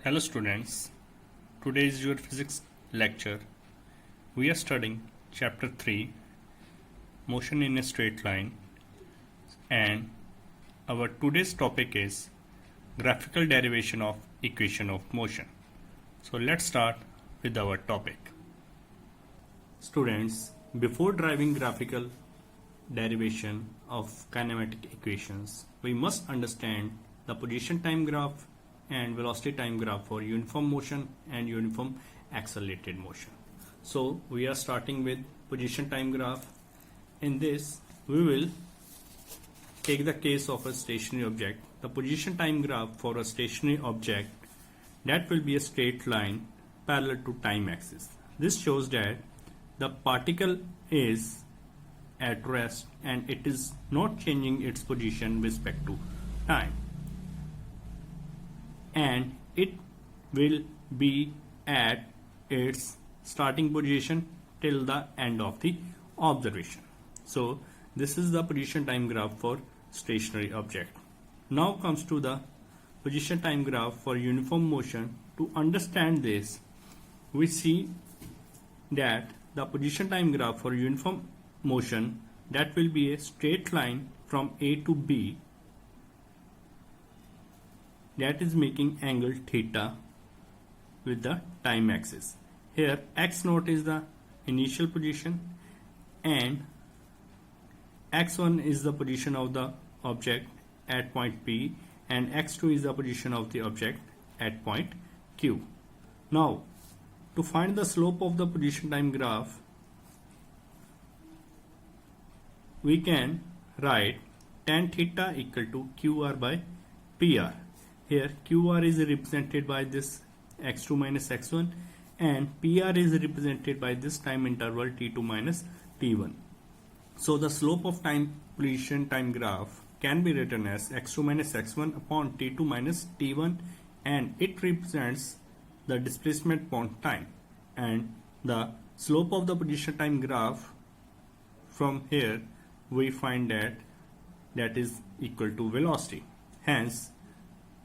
Hello students, today is your physics lecture. We are studying chapter 3, motion in a straight line, and our today's topic is graphical derivation of equation of motion. So let's start with our topic. Students, before driving graphical derivation of kinematic equations, we must understand the position time graph and velocity time graph for uniform motion and uniform accelerated motion. So we are starting with position time graph. In this we will take the case of a stationary object. The position time graph for a stationary object, that will be a straight line parallel to time axis. This shows that the particle is at rest and it is not changing its position with respect to time, and it will be at its starting position till the end of the observation. So this is the position time graph for stationary object. Now comes to the position time graph for uniform motion. To understand this, we see that the position time graph for uniform motion, that will be a straight line from A to B, that is making angle theta with the time axis. Here x naught is the initial position and x1 is the position of the object at point P and x2 is the position of the object at point Q. Now to find the slope of the position time graph, we can write tan theta equal to QR by PR. Here QR is represented by this x2 minus x1 and PR is represented by this time interval t2 minus t1. So the slope of position time graph can be written as x2 minus x1 upon t2 minus t1, and it represents the displacement upon time, and the slope of the position time graph from here we find that is equal to velocity. Hence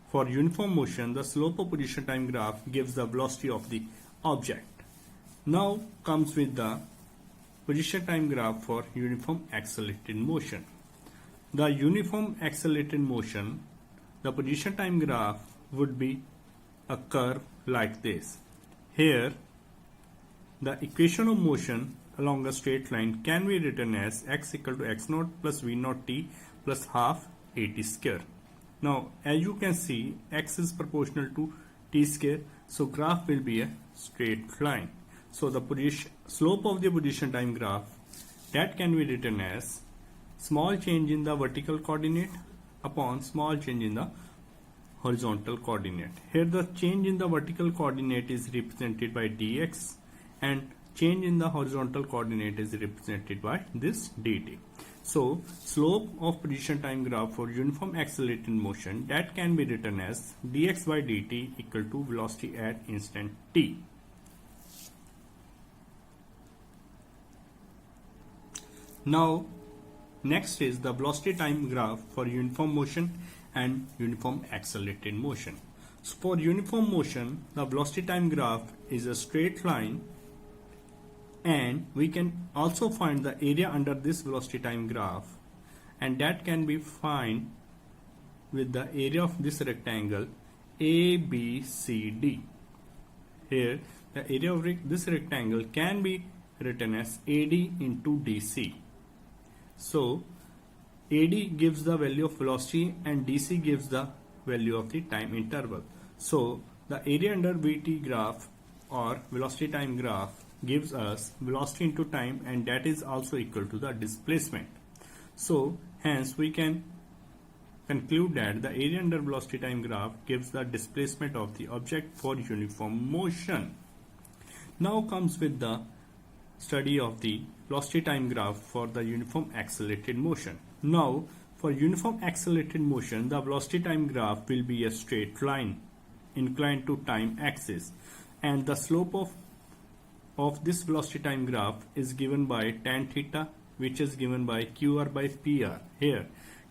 for uniform motion, the slope of position time graph gives the velocity of the object. Now comes with the position time graph for uniform accelerated motion. The uniform accelerated motion, the position time graph would be a curve like this. Here the equation of motion along a straight line can be written as x equal to x naught plus v naught t plus half at square. Now as you can see, x is proportional to t square, so graph will be a straight line. So the slope of the position time graph, that can be written as small change in the vertical coordinate upon small change in the horizontal coordinate. Here the change in the vertical coordinate is represented by dx and change in the horizontal coordinate is represented by this dt. So slope of position time graph for uniform accelerated motion, that can be written as dx by dt equal to velocity at instant t. Now next is the velocity time graph for uniform motion and uniform accelerated motion. So for uniform motion, the velocity time graph is a straight line, and we can also find the area under this velocity time graph, and that can be found with the area of this rectangle ABCD. Here the area of this rectangle can be written as AD into DC. So AD gives the value of velocity and DC gives the value of the time interval. So the area under VT graph or velocity time graph gives us velocity into time, and that is also equal to the displacement. So hence we can conclude that the area under velocity time graph gives the displacement of the object for uniform motion. Now comes with the study of the velocity time graph for the uniform accelerated motion. Now for uniform accelerated motion, the velocity time graph will be a straight line inclined to time axis, and the slope of this velocity time graph is given by tan theta, which is given by QR by PR. Here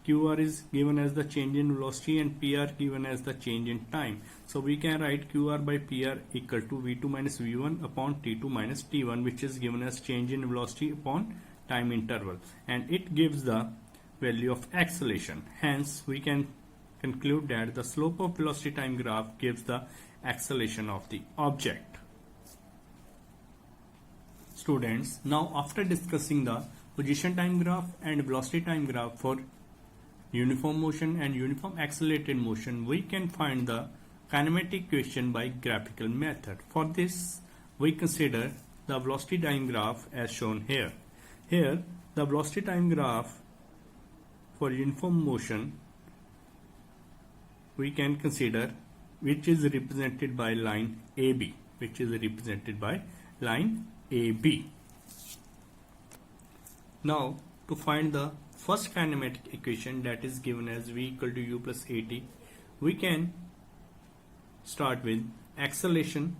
QR is given as the change in velocity and PR given as the change in time. So we can write QR by PR equal to V2 minus V1 upon T2 minus T1, which is given as change in velocity upon time interval, and it gives the value of acceleration. Hence we can conclude that the slope of velocity time graph gives the acceleration of the object. Students, now after discussing the position time graph and velocity time graph for uniform motion and uniform accelerated motion, we can find the kinematic equation by graphical method. For this, we consider the velocity time graph as shown here. Here, the velocity time graph for uniform motion we can consider, which is represented by line AB, Now, to find the first kinematic equation, that is given as V equal to U plus AT, we can start with acceleration,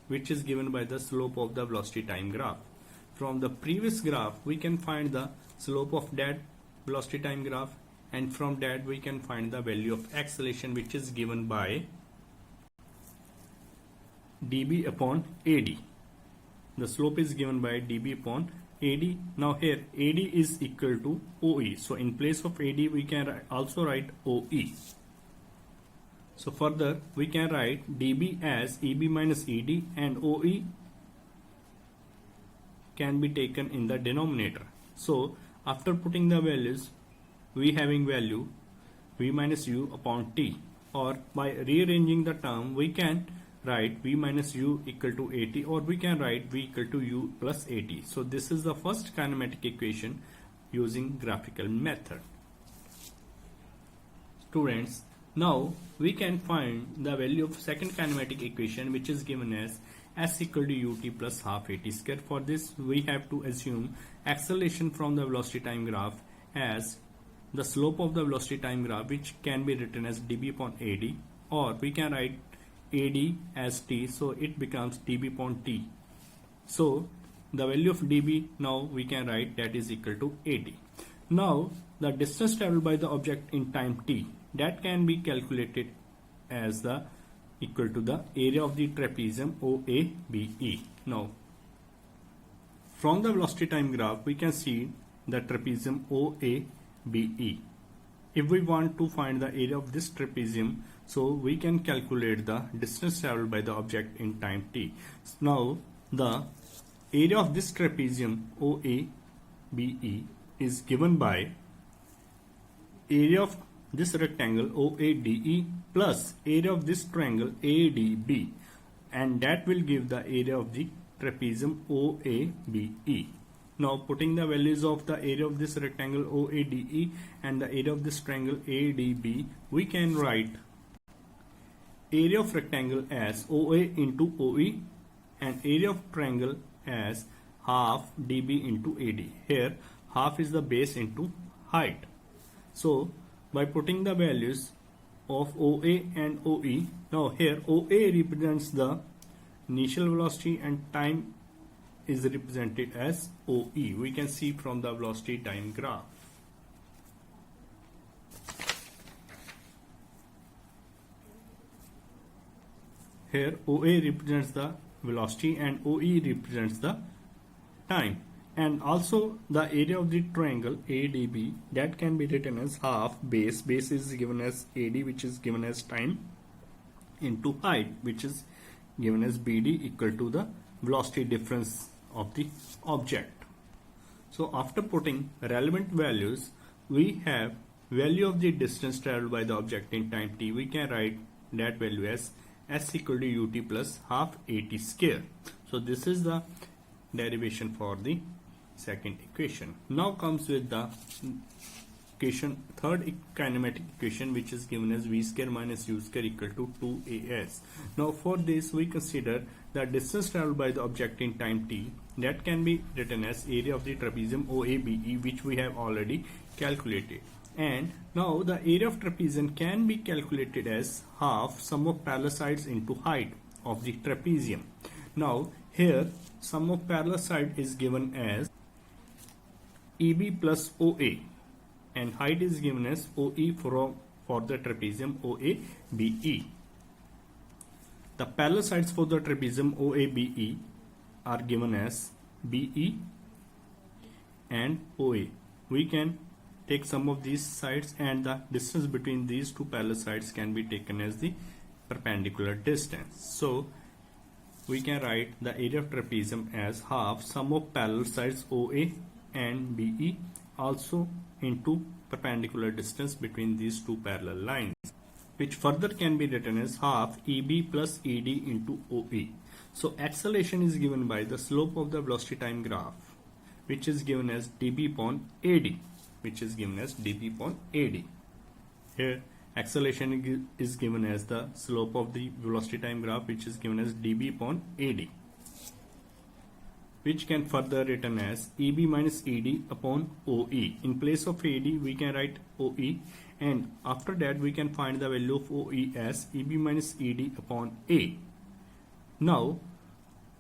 which is given by the slope of the velocity time graph. From the previous graph, we can find the slope of that velocity time graph, and from that we can find the value of acceleration, which is given by dB upon AD. The slope is given by dB upon AD. Now here AD is equal to OE. So in place of AD we can also write OE. So further we can write dB as EB minus ED, and OE can be taken in the denominator. So after putting the values, we having value V minus U upon T, or by rearranging the term we can write V minus U equal to AT, or we can write V equal to U plus AT. So this is the first kinematic equation using graphical method. Students, now we can find the value of second kinematic equation, which is given as S equal to UT plus half AT square. For this we have to assume acceleration from the velocity time graph as the slope of the velocity time graph, which can be written as dB upon AD, or we can write AD as T, so it becomes dB upon T. So the value of dB now we can write that is equal to AT. Now the distance traveled by the object in time T, that can be calculated as the equal to the area of the trapezium OABE. Now from the velocity time graph we can see the trapezium OABE. If we want to find the area of this trapezium, so we can calculate the distance traveled by the object in time T. Now the area of this trapezium OABE is given by area of this rectangle OADE plus area of this triangle ADB, and that will give the area of the trapezium OABE. Now putting the values of the area of this rectangle OADE and the area of this triangle ADB, we can write area of rectangle as OA into OE and area of triangle as half dB into AD. Here half is the base into height. So by putting the values of OA and OE, now here OA represents the initial velocity and time is represented as OE. We can see from the velocity time graph. Here OA represents the velocity and OE represents the time, and also the area of the triangle ADB, that can be written as half base is given as AD, which is given as time, into height, which is given as BD, equal to the velocity difference of the object. So after putting relevant values, we have value of the distance traveled by the object in time T. We can write that value as S equal to UT plus half AT square. So this is the derivation for the second equation. Now comes with the equation, third kinematic equation, which is given as V square minus U square equal to 2AS. Now for this we consider the distance traveled by the object in time T, that can be written as area of the trapezium OABE, which we have already calculated. And now the area of trapezium can be calculated as half sum of parallel sides into height of the trapezium. Now here sum of parallel side is given as EB plus OA, and height is given as OE for the trapezium OABE. The parallel sides for the trapezium OABE are given as BE and OA. We can take some of these sides, and the distance between these two parallel sides can be taken as the perpendicular distance. So we can write the area of trapezium as half sum of parallel sides OA and BE also into perpendicular distance between these two parallel lines, which further can be written as half EB plus ED into OE. So acceleration is given by the slope of the velocity time graph, which is given as dB upon AD, Here acceleration is given as the slope of the velocity time graph, which is given as dB upon AD, which can further written as EB minus ED upon OE. In place of AD, we can write OE, and after that we can find the value of OE as EB minus ED upon A. Now,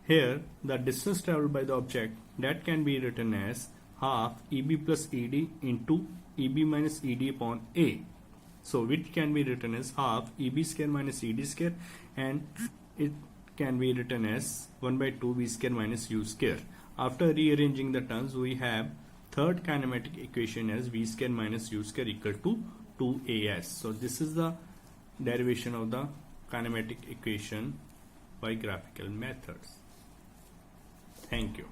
here the distance traveled by the object, that can be written as half EB plus ED into EB minus ED upon A. So, which can be written as half EB square minus ED square, and it can be written as 1 by 2 V square minus U square. After rearranging the terms, we have third kinematic equation as V square minus U square equal to 2AS. So, this is the derivation of the kinematic equation by graphical methods. Thank you.